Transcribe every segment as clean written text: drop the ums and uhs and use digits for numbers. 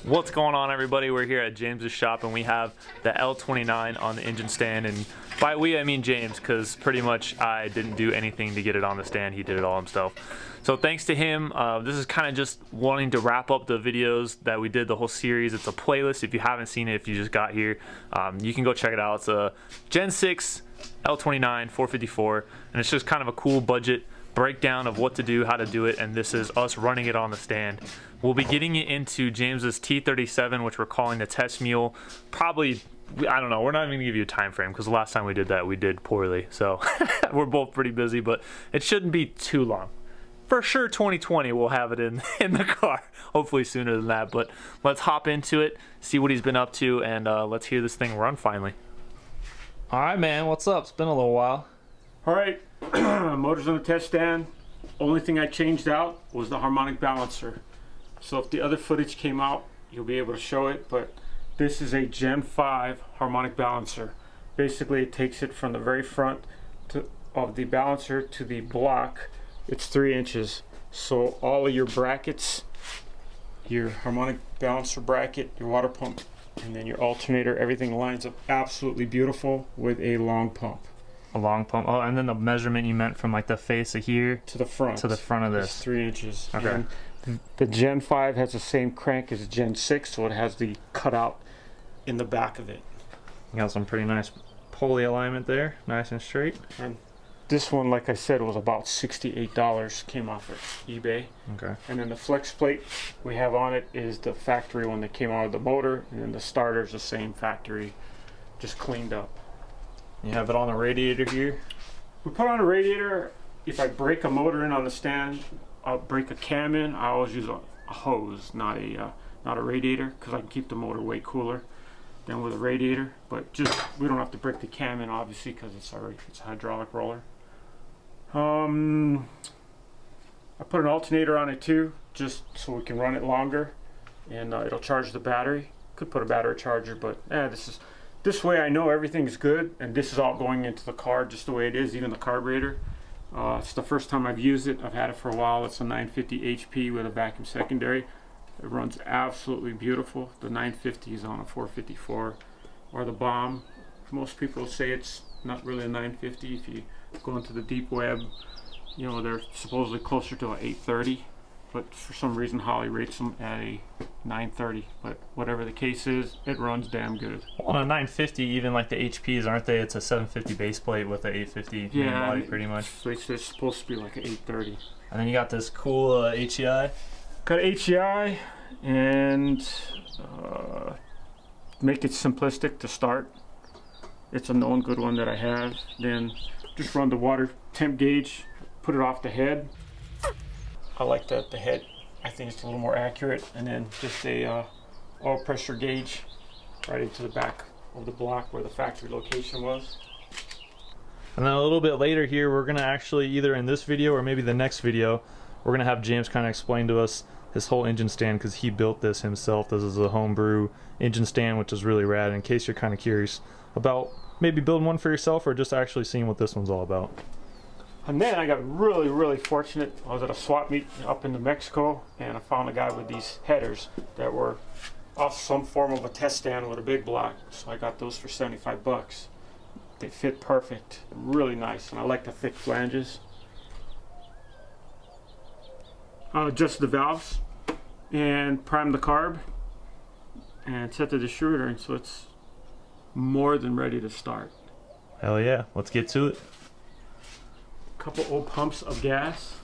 What's going on, everybody? We're here at James's shop and we have the L29 on the engine stand, and by we I mean James, because pretty much I didn't do anything to get it on the stand. He did it all himself. So thanks to him. This is kind of just wanting to wrap up the videos that we did, the whole series. It's a playlist. If you haven't seen it, if you just got here, you can go check it out. It's a Gen 6 L29 454, and it's just kind of a cool budget breakdown of what to do, how to do it, and this is us running it on the stand. We'll be getting it into James's T37, which we're calling the test mule. Probably, I don't know, we're not even gonna give you a time frame because the last time we did that we did poorly, so we're both pretty busy, but it shouldn't be too long. For sure 2020 we'll have it in the car, hopefully sooner than that. But let's hop into it, see what he's been up to, and let's hear this thing run finally. All right, man, what's up? It's been a little while. All right, motor's on the test stand. Only thing I changed out was the harmonic balancer. So if the other footage came out, you'll be able to show it, but this is a Gen 5 harmonic balancer. Basically, it takes it from the very front of the balancer to the block. It's 3 inches. So all of your brackets, your harmonic balancer bracket, your water pump, and then your alternator, everything lines up absolutely beautiful with a long pump. A long pump. Oh, and then the measurement you meant from like the face of here to the front. To the front of this. It's 3 inches. Okay. And the Gen 5 has the same crank as the Gen 6, so it has the cutout in the back of it. You got some pretty nice pulley alignment there, nice and straight. And this one, like I said, was about $68. Came off of eBay. Okay. And then the flex plate we have on it is the factory one that came out of the motor, and then the starter's the same factory, just cleaned up. You have it on the radiator here. We put on a radiator. If I break a motor in on the stand, I'll break a cam in. I always use a hose, not a radiator, because I can keep the motor way cooler than with a radiator. But just we don't have to break the cam in, obviously, because it's a hydraulic roller. I put an alternator on it too, just so we can run it longer, and it'll charge the battery. Could put a battery charger, but this way I know everything's good, and this is all going into the car just the way it is, even the carburetor. It's the first time I've used it. I've had it for a while. It's a 950 HP with a vacuum secondary. It runs absolutely beautiful. The 950 is on a 454 or the bomb. Most people say it's not really a 950. If you go into the deep web, you know, they're supposedly closer to an 830. But for some reason Holly rates them at a 930. But whatever the case is, it runs damn good. On a 950, even like the HPs, aren't they? It's a 750 base plate with an 850 main body, pretty much. So it's supposed to be like an 830. And then you got this cool HEI. Got HEI, and make it simplistic to start. It's a known good one that I have. Then just run the water temp gauge, put it off the head. I like the head. I think it's a little more accurate, and then just a oil pressure gauge right into the back of the block where the factory location was. And then a little bit later here, we're gonna actually, either in this video or maybe the next video, we're gonna have James kind of explain to us his whole engine stand, because he built this himself. This is a homebrew engine stand, which is really rad, in case you're kind of curious about maybe building one for yourself or just actually seeing what this one's all about. And then I got really fortunate. I was at a swap meet up in New Mexico, and I found a guy with these headers that were off some form of a test stand with a big block. So I got those for 75 bucks. They fit perfect, really nice, and I like the thick flanges. Adjust the valves and prime the carb and set the distributor, and so it's more than ready to start. Hell yeah, let's get to it. Couple old pumps of gas.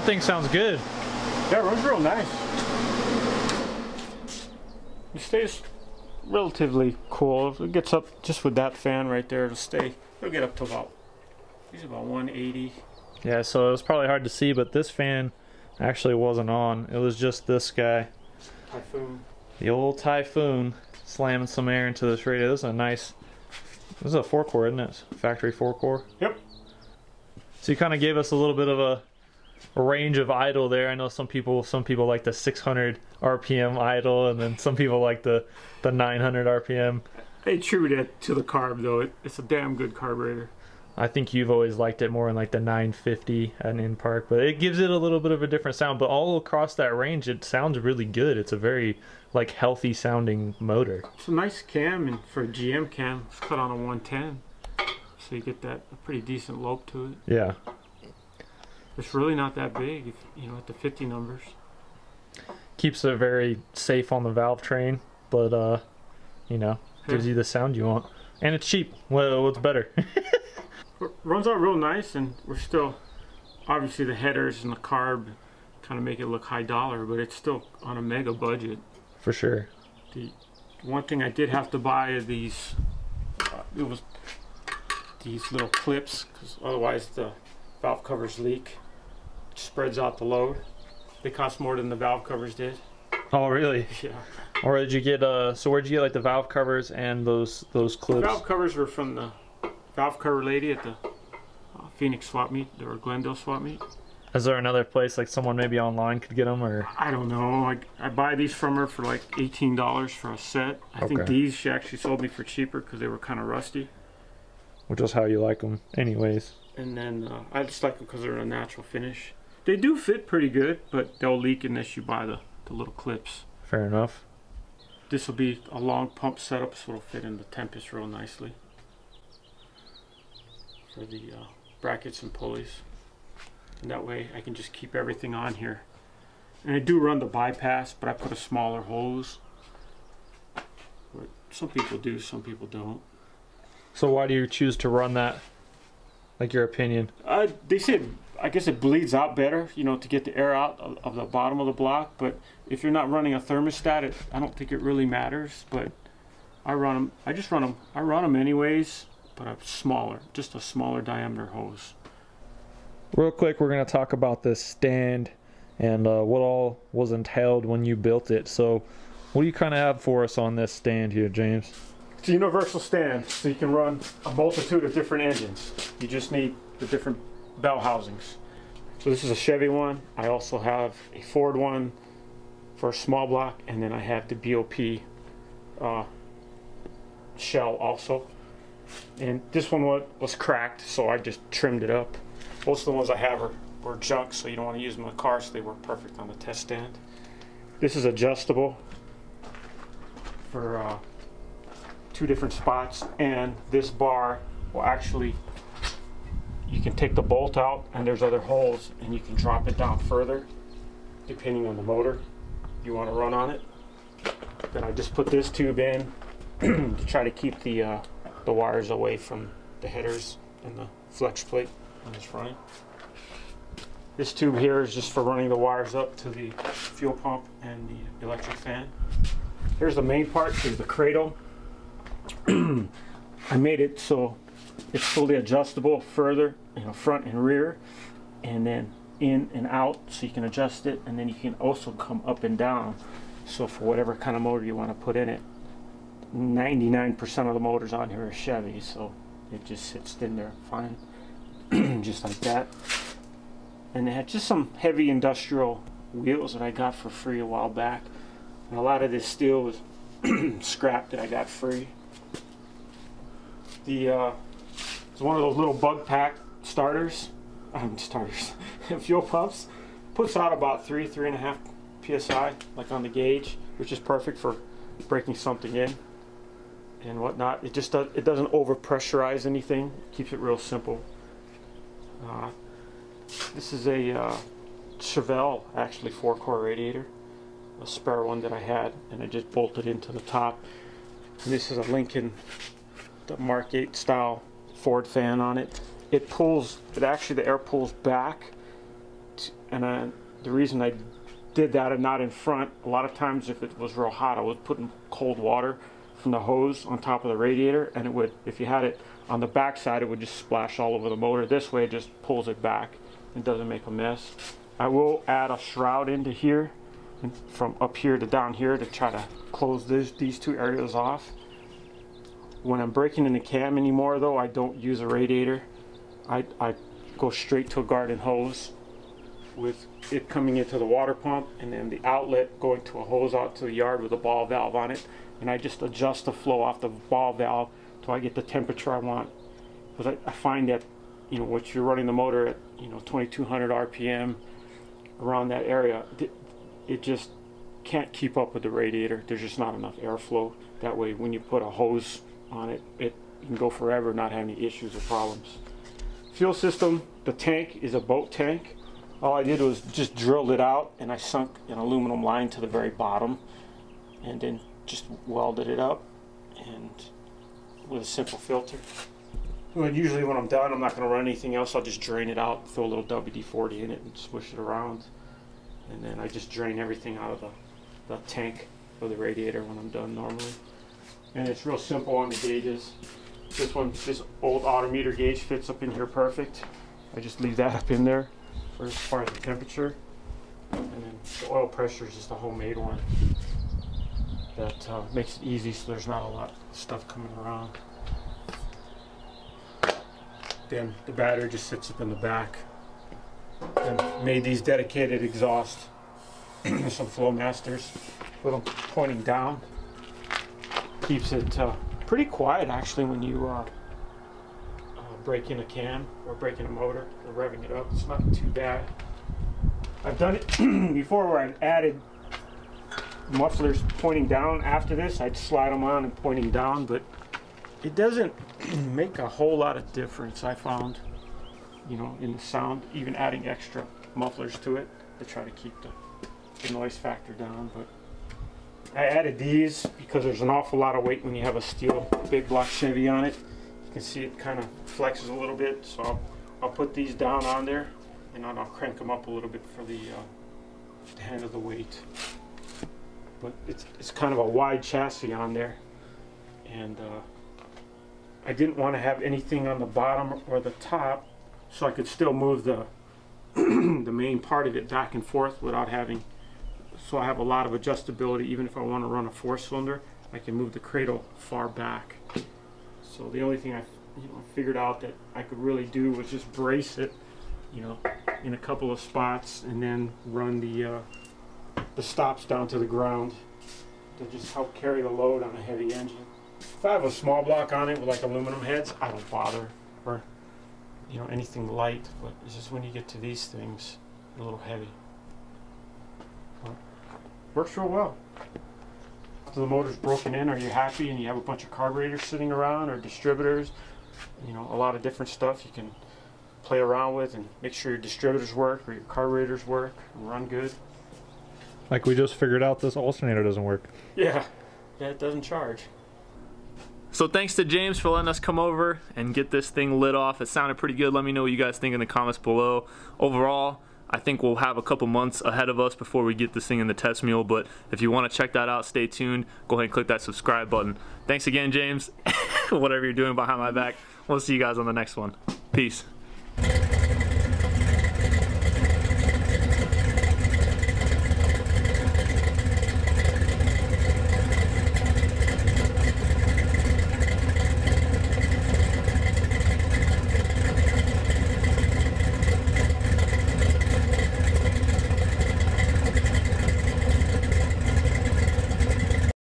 That thing sounds good. Yeah, it runs real nice. It stays relatively cool. If it gets up just with that fan right there, it'll get up to about 180. Yeah, so it was probably hard to see, but this fan actually wasn't on. It was just this guy. Typhoon. The old Typhoon slamming some air into this radiator. This is a nice, this is a 4-core, isn't it? Factory 4-core. Yep. So you kind of gave us a little bit of a range of idle there. I know some people like the 600 RPM idle, and then some people like the 900 RPM. They attribute it to the carb though. It's a damn good carburetor. I think you've always liked it more in like the 950 at in park, but it gives it a little bit of a different sound. But all across that range, it sounds really good. It's a very like healthy sounding motor. It's a nice cam, and for a GM cam, it's cut on a 110, so you get a pretty decent lope to it. Yeah. It's really not that big, if, you know, at the 50 numbers. Keeps it very safe on the valve train, but you know, gives you the sound you want, and it's cheap. Well, what's better? Runs out real nice, and we're still, obviously the headers and the carb kind of make it look high dollar, but it's still on a mega budget. For sure. The one thing I did have to buy is these, it was these little clips, because otherwise the valve covers leak. It spreads out the load. They cost more than the valve covers did. Oh, really? Yeah. Or did you get so where'd you get like the valve covers and those clips? The valve covers were from the valve cover lady at the Phoenix swap meet or Glendale swap meet. Is there another place like someone maybe online could get them, or? I don't know. I buy these from her for like $18 for a set. I think these she actually sold me for cheaper because they were kind of rusty. Which is how you like them anyways. And then I just like them because they're a natural finish. They do fit pretty good, but they'll leak unless you buy the little clips. Fair enough. This will be a long pump setup, so it'll fit in the Tempest real nicely. For the brackets and pulleys. And that way I can just keep everything on here. And I do run the bypass, but I put a smaller hose. But some people do, some people don't. So why do you choose to run that? Like your opinion? They said, I guess it bleeds out better, you know, to get the air out of the bottom of the block. But if you're not running a thermostat, I don't think it really matters. But I run them. I just run them. I run them anyways, but I'm smaller, just a smaller diameter hose. Real quick, we're going to talk about this stand and what all was entailed when you built it. So what do you kind of have for us on this stand here, James? It's a universal stand, so you can run a multitude of different engines. You just need the different bell housings. So this is a Chevy one. I also have a Ford one for a small block, and then I have the BOP shell also. And this one was cracked, so I just trimmed it up. Most of the ones I have were junk, so you don't want to use them in the car, so they work perfect on the test stand. This is adjustable for 2 different spots, and this bar will actually, you can take the bolt out and there's other holes, and you can drop it down further depending on the motor you want to run on it. Then I just put this tube in to try to keep the wires away from the headers and the flex plate on this front. This tube here is just for running the wires up to the fuel pump and the electric fan. Here's the main part, is the cradle. I made it so it's fully adjustable further, you know, front and rear, and then in and out, so you can adjust it, and then you can also come up and down. So for whatever kind of motor you want to put in it, 99% of the motors on here are Chevy, so it just sits in there fine. Just like that. And they had just some heavy industrial wheels that I got for free a while back, and a lot of this steel was scrap that I got free. It's one of those little bug pack starters, fuel pumps. Puts out about 3.5 psi, like on the gauge, which is perfect for breaking something in and whatnot. It just it doesn't over pressurize anything. Keeps it real simple. This is a Chevelle, actually 4-core radiator, a spare one that I had, and I just bolted into the top. And this is a Lincoln, the Mark 8 style Ford fan on it. It pulls, actually the air pulls back And the reason I did that and not in front, a lot of times if it was real hot, I would put in cold water from the hose on top of the radiator, and it would, if you had it on the back side, it would just splash all over the motor. This way it just pulls it back and doesn't make a mess. I will add a shroud into here, and from up here to down here, to try to close these two areas off. When I'm breaking in the cam anymore though, I don't use a radiator. I go straight to a garden hose with it coming into the water pump, and then the outlet going to a hose out to the yard with a ball valve on it, and I just adjust the flow off the ball valve till I get the temperature I want. Because I find that, you know, once you're running the motor at, you know, 2200 RPM, around that area, it just can't keep up with the radiator. There's just not enough airflow. That way when you put a hose on it, it can go forever, not have any issues or problems. Fuel system, the tank is a boat tank. All I did was just drilled it out, and I sunk an aluminum line to the very bottom, and then just welded it up, and with a simple filter. Well, usually when I'm done, I'm not going to run anything else. I'll just drain it out, throw a little WD-40 in it, and swish it around, and then I just drain everything out of the tank of the radiator when I'm done normally. And it's real simple on the gauges. This old autometer gauge fits up in here perfect. I just leave that up in there for as far as the temperature, and then the oil pressure is just a homemade one that makes it easy, so there's not a lot of stuff coming around. Then the battery just sits up in the back, and made these dedicated exhaust, some Flowmasters with them pointing down. Keeps it pretty quiet actually when you break in a cam or break in a motor or revving it up. It's not too bad. I've done it before where I've added mufflers pointing down. After this I'd slide them on and pointing down, but it doesn't make a whole lot of difference, I found, you know, in the sound, even adding extra mufflers to it to try to keep the noise factor down. But I added these because there's an awful lot of weight when you have a steel big block Chevy on it. You can see it kind of flexes a little bit, so I'll put these down on there, and I'll crank them up a little bit for the hand of the weight. But it's kind of a wide chassis on there, and I didn't want to have anything on the bottom or the top, so I could still move the the main part of it back and forth without having. So I have a lot of adjustability. Even if I want to run a 4-cylinder, I can move the cradle far back. So the only thing I figured out that I could really do was just brace it, you know, in a couple of spots, and then run the stops down to the ground to just help carry the load on a heavy engine. If I have a small block on it with like aluminum heads, I don't bother, or you know, anything light. But it's just when you get to these things, a little heavy. But works real well. After the motor's broken in, are you happy and you have a bunch of carburetors sitting around, or distributors, you know, a lot of different stuff you can play around with and make sure your distributors work or your carburetors work and run good. Like we just figured out, this alternator doesn't work. Yeah, it doesn't charge. So thanks to James for letting us come over and get this thing lit off. It sounded pretty good. Let me know what you guys think in the comments below. Overall, I think we'll have a couple months ahead of us before we get this thing in the test mule, but if you want to check that out, stay tuned. Go ahead and click that subscribe button. Thanks again, James. Whatever you're doing behind my back. We'll see you guys on the next one. Peace.